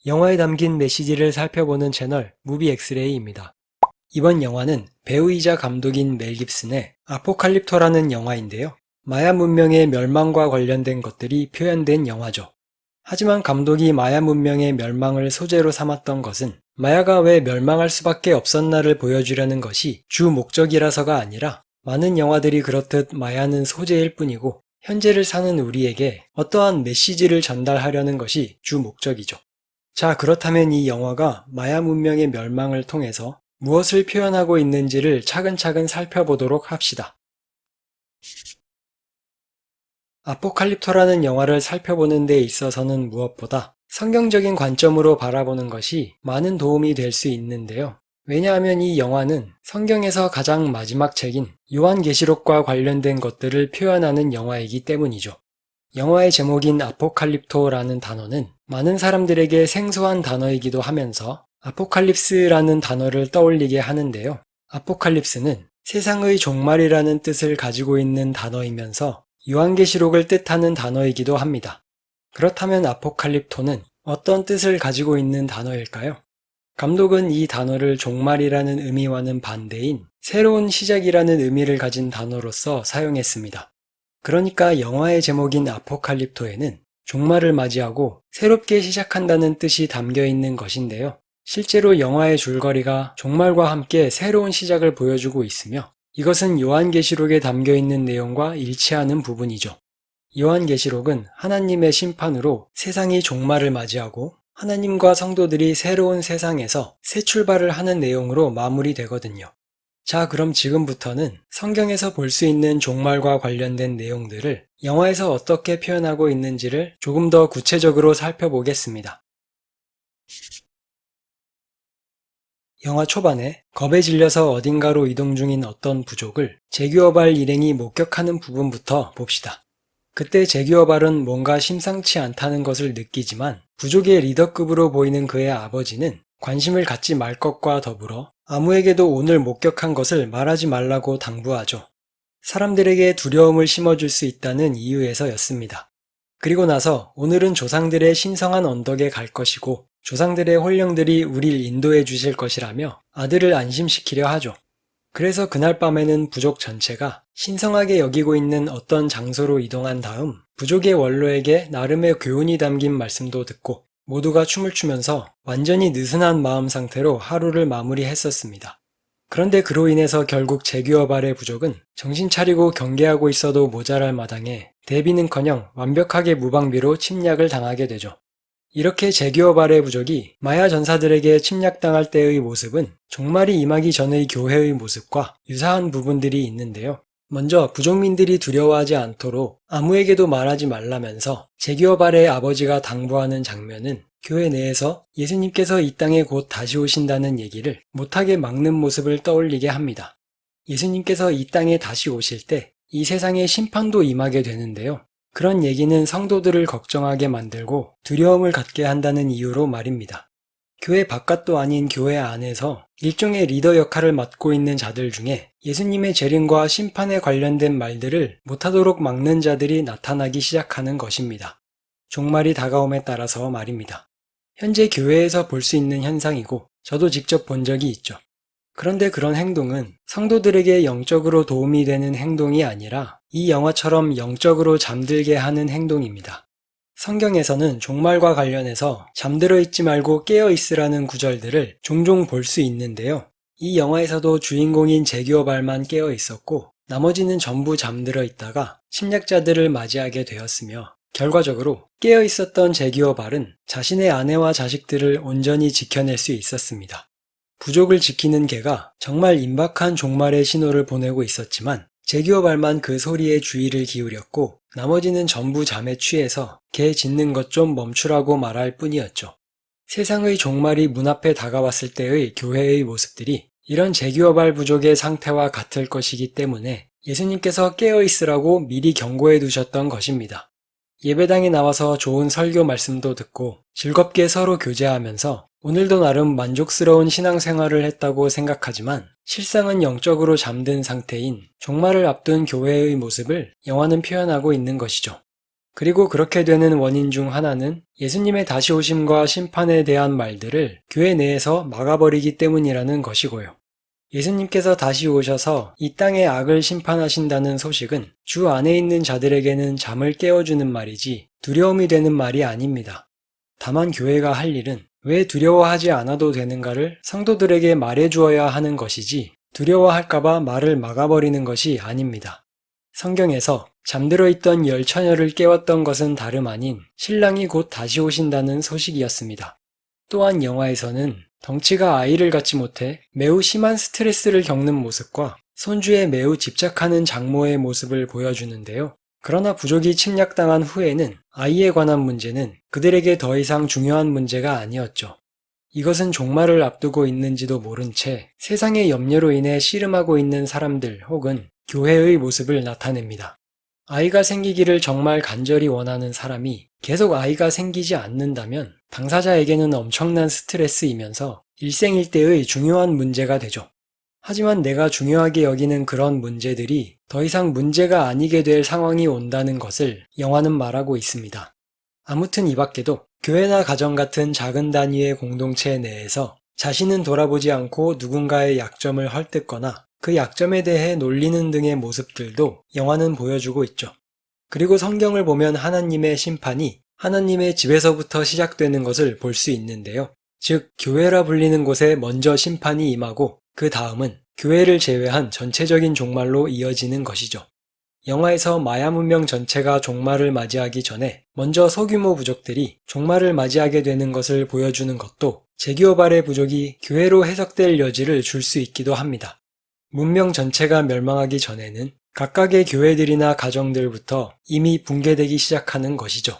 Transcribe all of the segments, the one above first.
영화에 담긴 메시지를 살펴보는 채널 무비 엑스레이입니다. 이번 영화는 배우이자 감독인 멜 깁슨의 아포칼립토라는 영화인데요. 마야 문명의 멸망과 관련된 것들이 표현된 영화죠. 하지만 감독이 마야 문명의 멸망을 소재로 삼았던 것은 마야가 왜 멸망할 수밖에 없었나를 보여주려는 것이 주 목적이라서가 아니라 많은 영화들이 그렇듯 마야는 소재일 뿐이고 현재를 사는 우리에게 어떠한 메시지를 전달하려는 것이 주 목적이죠. 자, 그렇다면 이 영화가 마야 문명의 멸망을 통해서 무엇을 표현하고 있는지를 차근차근 살펴보도록 합시다. 아포칼립토라는 영화를 살펴보는 데 있어서는 무엇보다 성경적인 관점으로 바라보는 것이 많은 도움이 될 수 있는데요. 왜냐하면 이 영화는 성경에서 가장 마지막 책인 요한계시록과 관련된 것들을 표현하는 영화이기 때문이죠. 영화의 제목인 아포칼립토라는 단어는 많은 사람들에게 생소한 단어이기도 하면서 아포칼립스라는 단어를 떠올리게 하는데요. 아포칼립스는 세상의 종말이라는 뜻을 가지고 있는 단어이면서 요한계시록을 뜻하는 단어이기도 합니다. 그렇다면 아포칼립토는 어떤 뜻을 가지고 있는 단어일까요? 감독은 이 단어를 종말이라는 의미와는 반대인 새로운 시작이라는 의미를 가진 단어로서 사용했습니다. 그러니까 영화의 제목인 아포칼립토에는 종말을 맞이하고 새롭게 시작한다는 뜻이 담겨 있는 것인데요. 실제로 영화의 줄거리가 종말과 함께 새로운 시작을 보여주고 있으며 이것은 요한계시록에 담겨 있는 내용과 일치하는 부분이죠. 요한계시록은 하나님의 심판으로 세상이 종말을 맞이하고 하나님과 성도들이 새로운 세상에서 새 출발을 하는 내용으로 마무리되거든요. 자, 그럼 지금부터는 성경에서 볼 수 있는 종말과 관련된 내용들을 영화에서 어떻게 표현하고 있는지를 조금 더 구체적으로 살펴보겠습니다. 영화 초반에 겁에 질려서 어딘가로 이동 중인 어떤 부족을 제규어발 일행이 목격하는 부분부터 봅시다. 그때 제규어발은 뭔가 심상치 않다는 것을 느끼지만 부족의 리더급으로 보이는 그의 아버지는 관심을 갖지 말 것과 더불어 아무에게도 오늘 목격한 것을 말하지 말라고 당부하죠. 사람들에게 두려움을 심어줄 수 있다는 이유에서였습니다. 그리고 나서 오늘은 조상들의 신성한 언덕에 갈 것이고 조상들의 혼령들이 우릴 인도해 주실 것이라며 아들을 안심시키려 하죠. 그래서 그날 밤에는 부족 전체가 신성하게 여기고 있는 어떤 장소로 이동한 다음 부족의 원로에게 나름의 교훈이 담긴 말씀도 듣고 모두가 춤을 추면서 완전히 느슨한 마음 상태로 하루를 마무리했었습니다. 그런데 그로 인해서 결국 제규어발의 부족은 정신 차리고 경계하고 있어도 모자랄 마당에 대비는커녕 완벽하게 무방비로 침략을 당하게 되죠. 이렇게 제규어발의 부족이 마야 전사들에게 침략당할 때의 모습은 종말이 임하기 전의 교회의 모습과 유사한 부분들이 있는데요. 먼저 부족민들이 두려워하지 않도록 아무에게도 말하지 말라면서 제규어발의 아버지가 당부하는 장면은 교회 내에서 예수님께서 이 땅에 곧 다시 오신다는 얘기를 못하게 막는 모습을 떠올리게 합니다. 예수님께서 이 땅에 다시 오실 때 이 세상에 심판도 임하게 되는데요. 그런 얘기는 성도들을 걱정하게 만들고 두려움을 갖게 한다는 이유로 말입니다. 교회 바깥도 아닌 교회 안에서 일종의 리더 역할을 맡고 있는 자들 중에 예수님의 재림과 심판에 관련된 말들을 못하도록 막는 자들이 나타나기 시작하는 것입니다. 종말이 다가옴에 따라서 말입니다. 현재 교회에서 볼 수 있는 현상이고 저도 직접 본 적이 있죠. 그런데 그런 행동은 성도들에게 영적으로 도움이 되는 행동이 아니라 이 영화처럼 영적으로 잠들게 하는 행동입니다. 성경에서는 종말과 관련해서 잠들어 있지 말고 깨어 있으라는 구절들을 종종 볼 수 있는데요. 이 영화에서도 주인공인 제규어발만 깨어 있었고 나머지는 전부 잠들어 있다가 침략자들을 맞이하게 되었으며 결과적으로 깨어 있었던 제규어발은 자신의 아내와 자식들을 온전히 지켜낼 수 있었습니다. 부족을 지키는 개가 정말 임박한 종말의 신호를 보내고 있었지만 제규어발만 그 소리에 주의를 기울였고 나머지는 전부 잠에 취해서 개 짖는 것 좀 멈추라고 말할 뿐이었죠. 세상의 종말이 문 앞에 다가왔을 때의 교회의 모습들이 이런 제규어발 부족의 상태와 같을 것이기 때문에 예수님께서 깨어 있으라고 미리 경고해 두셨던 것입니다. 예배당에 나와서 좋은 설교 말씀도 듣고 즐겁게 서로 교제하면서 오늘도 나름 만족스러운 신앙생활을 했다고 생각하지만 실상은 영적으로 잠든 상태인 종말을 앞둔 교회의 모습을 영화는 표현하고 있는 것이죠. 그리고 그렇게 되는 원인 중 하나는 예수님의 다시 오심과 심판에 대한 말들을 교회 내에서 막아버리기 때문이라는 것이고요. 예수님께서 다시 오셔서 이 땅의 악을 심판하신다는 소식은 주 안에 있는 자들에게는 잠을 깨워주는 말이지 두려움이 되는 말이 아닙니다. 다만 교회가 할 일은 왜 두려워하지 않아도 되는가를 성도들에게 말해주어야 하는 것이지 두려워할까봐 말을 막아버리는 것이 아닙니다. 성경에서 잠들어 있던 열 처녀를 깨웠던 것은 다름 아닌 신랑이 곧 다시 오신다는 소식이었습니다. 또한 영화에서는 덩치가 아이를 갖지 못해 매우 심한 스트레스를 겪는 모습과 손주에 매우 집착하는 장모의 모습을 보여주는데요. 그러나 부족이 침략당한 후에는 아이에 관한 문제는 그들에게 더 이상 중요한 문제가 아니었죠. 이것은 종말을 앞두고 있는지도 모른 채 세상의 염려로 인해 씨름하고 있는 사람들 혹은 교회의 모습을 나타냅니다. 아이가 생기기를 정말 간절히 원하는 사람이 계속 아이가 생기지 않는다면 당사자에게는 엄청난 스트레스이면서 일생일대의 중요한 문제가 되죠. 하지만 내가 중요하게 여기는 그런 문제들이 더 이상 문제가 아니게 될 상황이 온다는 것을 영화는 말하고 있습니다. 아무튼 이 밖에도 교회나 가정 같은 작은 단위의 공동체 내에서 자신은 돌아보지 않고 누군가의 약점을 헐뜯거나 그 약점에 대해 놀리는 등의 모습들도 영화는 보여주고 있죠. 그리고 성경을 보면 하나님의 심판이 하나님의 집에서부터 시작되는 것을 볼 수 있는데요. 즉, 교회라 불리는 곳에 먼저 심판이 임하고 그 다음은 교회를 제외한 전체적인 종말로 이어지는 것이죠. 영화에서 마야 문명 전체가 종말을 맞이하기 전에 먼저 소규모 부족들이 종말을 맞이하게 되는 것을 보여주는 것도 제기어발의 부족이 교회로 해석될 여지를 줄 수 있기도 합니다. 문명 전체가 멸망하기 전에는 각각의 교회들이나 가정들부터 이미 붕괴되기 시작하는 것이죠.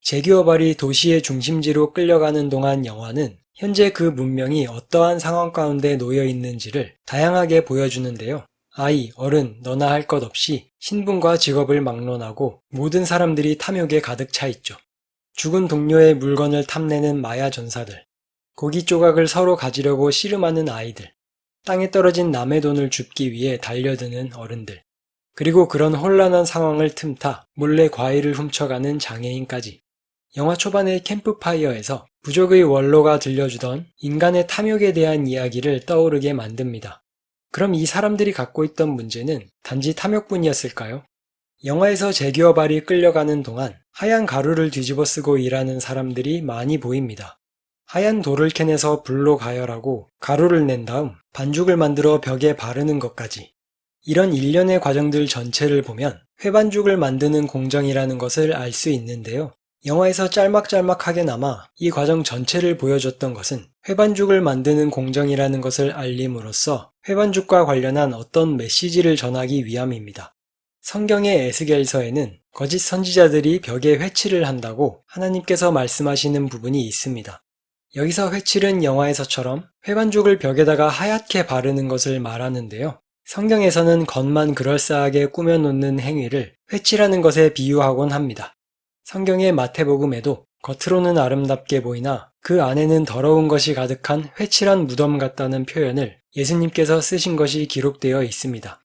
제기어발이 도시의 중심지로 끌려가는 동안 영화는 현재 그 문명이 어떠한 상황 가운데 놓여 있는지를 다양하게 보여주는데요. 아이, 어른, 너나 할 것 없이 신분과 직업을 막론하고 모든 사람들이 탐욕에 가득 차 있죠. 죽은 동료의 물건을 탐내는 마야 전사들, 고기 조각을 서로 가지려고 씨름하는 아이들, 땅에 떨어진 남의 돈을 줍기 위해 달려드는 어른들, 그리고 그런 혼란한 상황을 틈타 몰래 과일을 훔쳐가는 장애인까지. 영화 초반의 캠프파이어에서 부족의 원로가 들려주던 인간의 탐욕에 대한 이야기를 떠오르게 만듭니다. 그럼 이 사람들이 갖고 있던 문제는 단지 탐욕뿐이었을까요? 영화에서 제기어발이 끌려가는 동안 하얀 가루를 뒤집어 쓰고 일하는 사람들이 많이 보입니다. 하얀 돌을 캐내서 불로 가열하고 가루를 낸 다음 반죽을 만들어 벽에 바르는 것까지. 이런 일련의 과정들 전체를 보면 회반죽을 만드는 공정이라는 것을 알 수 있는데요. 영화에서 짤막짤막하게나마 이 과정 전체를 보여줬던 것은 회반죽을 만드는 공정이라는 것을 알림으로써 회반죽과 관련한 어떤 메시지를 전하기 위함입니다. 성경의 에스겔서에는 거짓 선지자들이 벽에 회칠을 한다고 하나님께서 말씀하시는 부분이 있습니다. 여기서 회칠은 영화에서처럼 회반죽을 벽에다가 하얗게 바르는 것을 말하는데요. 성경에서는 겉만 그럴싸하게 꾸며놓는 행위를 회칠하는 것에 비유하곤 합니다. 성경의 마태복음에도 겉으로는 아름답게 보이나 그 안에는 더러운 것이 가득한 회칠한 무덤 같다는 표현을 예수님께서 쓰신 것이 기록되어 있습니다.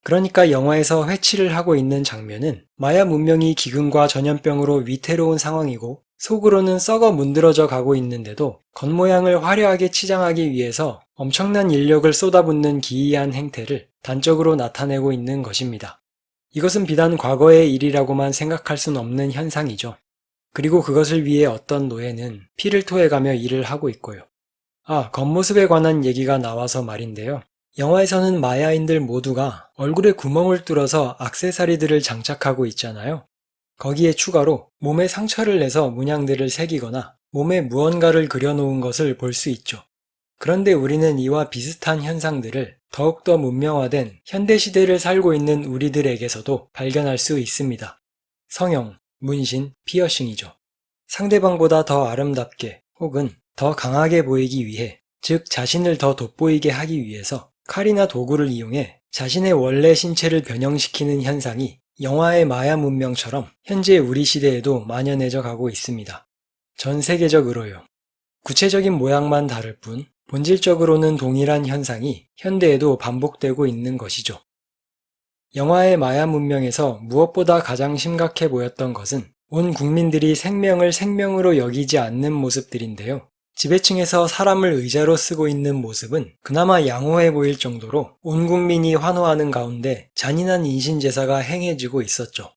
그러니까 영화에서 회칠을 하고 있는 장면은 마야 문명이 기근과 전염병으로 위태로운 상황이고 속으로는 썩어 문드러져 가고 있는데도 겉모양을 화려하게 치장하기 위해서 엄청난 인력을 쏟아붓는 기이한 행태를 단적으로 나타내고 있는 것입니다. 이것은 비단 과거의 일이라고만 생각할 순 없는 현상이죠. 그리고 그것을 위해 어떤 노예는 피를 토해가며 일을 하고 있고요. 겉모습에 관한 얘기가 나와서 말인데요. 영화에서는 마야인들 모두가 얼굴에 구멍을 뚫어서 액세서리들을 장착하고 있잖아요. 거기에 추가로 몸에 상처를 내서 문양들을 새기거나 몸에 무언가를 그려놓은 것을 볼 수 있죠. 그런데 우리는 이와 비슷한 현상들을 더욱더 문명화된 현대시대를 살고 있는 우리들에게서도 발견할 수 있습니다. 성형, 문신, 피어싱이죠. 상대방보다 더 아름답게 혹은 더 강하게 보이기 위해, 즉 자신을 더 돋보이게 하기 위해서 칼이나 도구를 이용해 자신의 원래 신체를 변형시키는 현상이 영화의 마야 문명처럼 현재 우리 시대에도 만연해져 가고 있습니다. 전 세계적으로요. 구체적인 모양만 다를 뿐 본질적으로는 동일한 현상이 현대에도 반복되고 있는 것이죠. 영화의 마야 문명에서 무엇보다 가장 심각해 보였던 것은 온 국민들이 생명을 생명으로 여기지 않는 모습들인데요. 지배층에서 사람을 의자로 쓰고 있는 모습은 그나마 양호해 보일 정도로 온 국민이 환호하는 가운데 잔인한 인신제사가 행해지고 있었죠.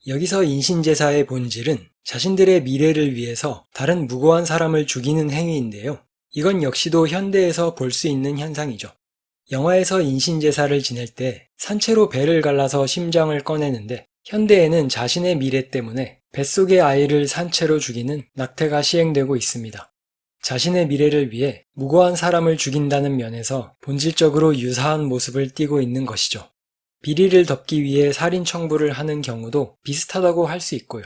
여기서 인신제사의 본질은 자신들의 미래를 위해서 다른 무고한 사람을 죽이는 행위인데요. 이건 역시도 현대에서 볼 수 있는 현상이죠. 영화에서 인신제사를 지낼 때 산채로 배를 갈라서 심장을 꺼내는데 현대에는 자신의 미래 때문에 뱃속의 아이를 산채로 죽이는 낙태가 시행되고 있습니다. 자신의 미래를 위해 무고한 사람을 죽인다는 면에서 본질적으로 유사한 모습을 띠고 있는 것이죠. 비리를 덮기 위해 살인 청부를 하는 경우도 비슷하다고 할 수 있고요.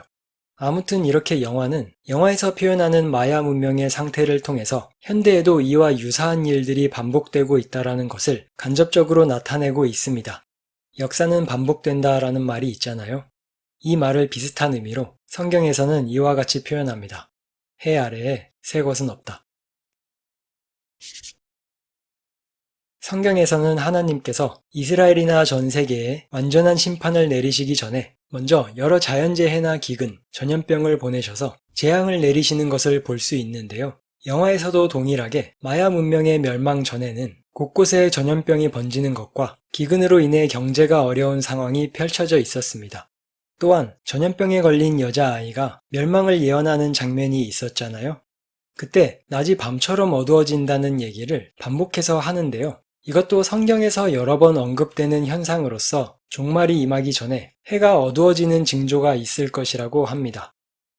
아무튼 이렇게 영화는 영화에서 표현하는 마야 문명의 상태를 통해서 현대에도 이와 유사한 일들이 반복되고 있다는 것을 간접적으로 나타내고 있습니다. 역사는 반복된다라는 말이 있잖아요. 이 말을 비슷한 의미로 성경에서는 이와 같이 표현합니다. 해 아래에 새 것은 없다. 성경에서는 하나님께서 이스라엘이나 전 세계에 완전한 심판을 내리시기 전에 먼저 여러 자연재해나 기근, 전염병을 보내셔서 재앙을 내리시는 것을 볼 수 있는데요. 영화에서도 동일하게 마야 문명의 멸망 전에는 곳곳에 전염병이 번지는 것과 기근으로 인해 경제가 어려운 상황이 펼쳐져 있었습니다. 또한 전염병에 걸린 여자아이가 멸망을 예언하는 장면이 있었잖아요. 그때 낮이 밤처럼 어두워진다는 얘기를 반복해서 하는데요. 이것도 성경에서 여러 번 언급되는 현상으로서 종말이 임하기 전에 해가 어두워지는 징조가 있을 것이라고 합니다.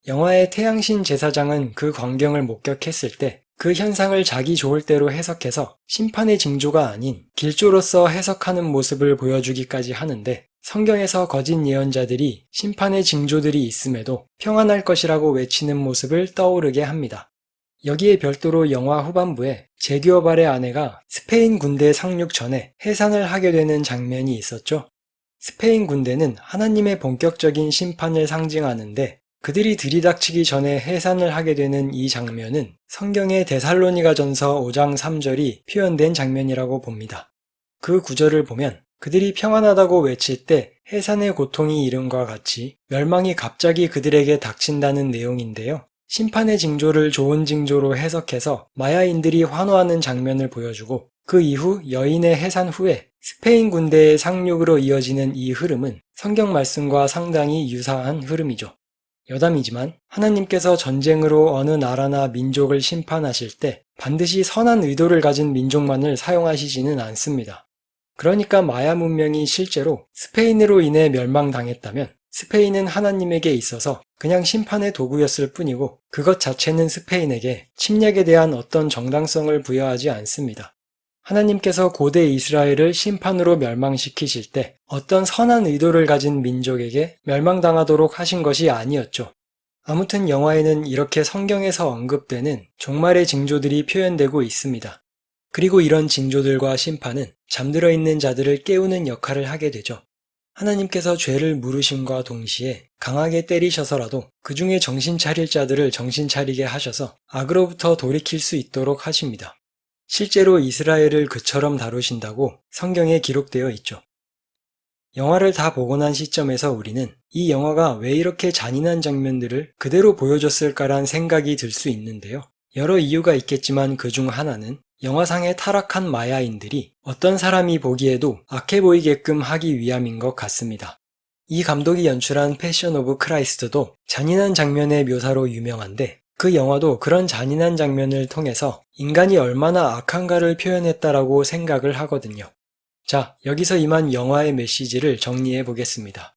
영화의 태양신 제사장은 그 광경을 목격했을 때 그 현상을 자기 좋을 대로 해석해서 심판의 징조가 아닌 길조로서 해석하는 모습을 보여주기까지 하는데 성경에서 거짓 예언자들이 심판의 징조들이 있음에도 평안할 것이라고 외치는 모습을 떠오르게 합니다. 여기에 별도로 영화 후반부에 제규어발의 아내가 스페인 군대 상륙 전에 해산을 하게 되는 장면이 있었죠. 스페인 군대는 하나님의 본격적인 심판을 상징하는데 그들이 들이닥치기 전에 해산을 하게 되는 이 장면은 성경의 데살로니가전서 5장 3절이 표현된 장면이라고 봅니다. 그 구절을 보면 그들이 평안하다고 외칠 때 해산의 고통이 이름과 같이 멸망이 갑자기 그들에게 닥친다는 내용인데요. 심판의 징조를 좋은 징조로 해석해서 마야인들이 환호하는 장면을 보여주고 그 이후 여인의 해산 후에 스페인 군대의 상륙으로 이어지는 이 흐름은 성경 말씀과 상당히 유사한 흐름이죠. 여담이지만 하나님께서 전쟁으로 어느 나라나 민족을 심판하실 때 반드시 선한 의도를 가진 민족만을 사용하시지는 않습니다. 그러니까 마야 문명이 실제로 스페인으로 인해 멸망당했다면 스페인은 하나님에게 있어서 그냥 심판의 도구였을 뿐이고 그것 자체는 스페인에게 침략에 대한 어떤 정당성을 부여하지 않습니다. 하나님께서 고대 이스라엘을 심판으로 멸망시키실 때 어떤 선한 의도를 가진 민족에게 멸망당하도록 하신 것이 아니었죠. 아무튼 영화에는 이렇게 성경에서 언급되는 종말의 징조들이 표현되고 있습니다. 그리고 이런 징조들과 심판은 잠들어 있는 자들을 깨우는 역할을 하게 되죠. 하나님께서 죄를 물으심과 동시에 강하게 때리셔서라도 그 중에 정신 차릴 자들을 정신 차리게 하셔서 악으로부터 돌이킬 수 있도록 하십니다. 실제로 이스라엘을 그처럼 다루신다고 성경에 기록되어 있죠. 영화를 다 보고 난 시점에서 우리는 이 영화가 왜 이렇게 잔인한 장면들을 그대로 보여줬을까란 생각이 들 수 있는데요. 여러 이유가 있겠지만 그중 하나는 영화상의 타락한 마야인들이 어떤 사람이 보기에도 악해 보이게끔 하기 위함인 것 같습니다. 이 감독이 연출한 패션 오브 크라이스트도 잔인한 장면의 묘사로 유명한데 그 영화도 그런 잔인한 장면을 통해서 인간이 얼마나 악한가를 표현했다라고 생각을 하거든요. 자, 여기서 이만 영화의 메시지를 정리해 보겠습니다.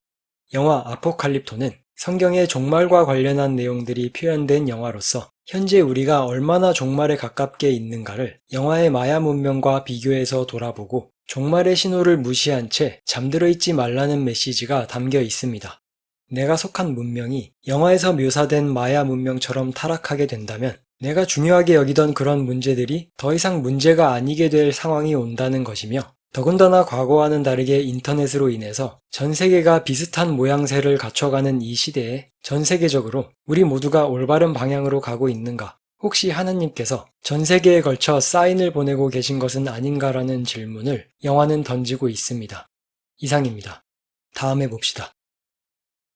영화 아포칼립토는 성경의 종말과 관련한 내용들이 표현된 영화로서 현재 우리가 얼마나 종말에 가깝게 있는가를 영화의 마야 문명과 비교해서 돌아보고 종말의 신호를 무시한 채 잠들어 있지 말라는 메시지가 담겨 있습니다. 내가 속한 문명이 영화에서 묘사된 마야 문명처럼 타락하게 된다면 내가 중요하게 여기던 그런 문제들이 더 이상 문제가 아니게 될 상황이 온다는 것이며 더군다나 과거와는 다르게 인터넷으로 인해서 전 세계가 비슷한 모양새를 갖춰가는 이 시대에 전 세계적으로 우리 모두가 올바른 방향으로 가고 있는가? 혹시 하나님께서 전 세계에 걸쳐 사인을 보내고 계신 것은 아닌가라는 질문을 영화는 던지고 있습니다. 이상입니다. 다음에 봅시다.